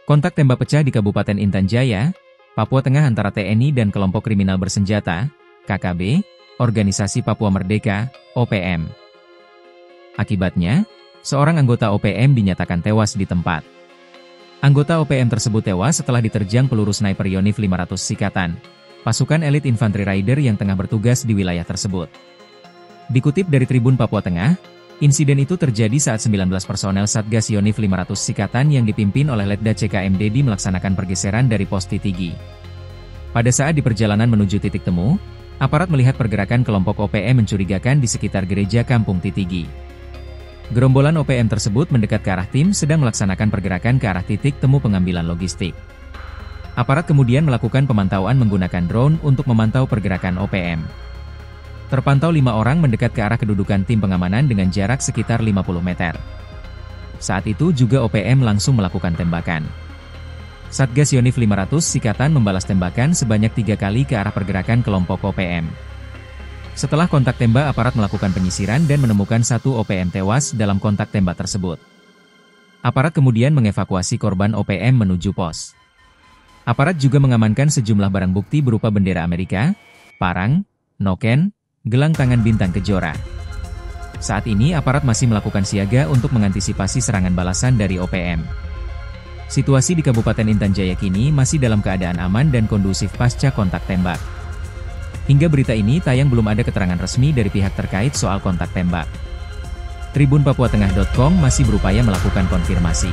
Kontak tembak pecah di Kabupaten Intan Jaya, Papua Tengah antara TNI dan kelompok kriminal bersenjata, KKB, Organisasi Papua Merdeka, OPM. Akibatnya, seorang anggota OPM dinyatakan tewas di tempat. Anggota OPM tersebut tewas setelah diterjang peluru sniper Yonif 500 Sikatan, pasukan elit infanteri Raider yang tengah bertugas di wilayah tersebut. Dikutip dari Tribun Papua Tengah, insiden itu terjadi saat 19 personel Satgas Yonif 500 Sikatan yang dipimpin oleh Letda CKM Dedi melaksanakan pergeseran dari pos Titigi. Pada saat di perjalanan menuju titik temu, aparat melihat pergerakan kelompok OPM mencurigakan di sekitar gereja Kampung Titigi. Gerombolan OPM tersebut mendekat ke arah tim sedang melaksanakan pergerakan ke arah titik temu pengambilan logistik. Aparat kemudian melakukan pemantauan menggunakan drone untuk memantau pergerakan OPM. Terpantau 5 orang mendekat ke arah kedudukan tim pengamanan dengan jarak sekitar 50 meter. Saat itu juga OPM langsung melakukan tembakan. Satgas Yonif 500 Sikatan membalas tembakan sebanyak 3 kali ke arah pergerakan kelompok OPM. Setelah kontak tembak, aparat melakukan penyisiran dan menemukan 1 OPM tewas dalam kontak tembak tersebut. Aparat kemudian mengevakuasi korban OPM menuju pos. Aparat juga mengamankan sejumlah barang bukti berupa bendera Amerika, parang, noken, gelang tangan bintang kejora. Saat ini aparat masih melakukan siaga untuk mengantisipasi serangan balasan dari OPM. Situasi di Kabupaten Intan Jaya kini masih dalam keadaan aman dan kondusif pasca kontak tembak. Hingga berita ini tayang belum ada keterangan resmi dari pihak terkait soal kontak tembak. Tribunpapuatengah.com masih berupaya melakukan konfirmasi.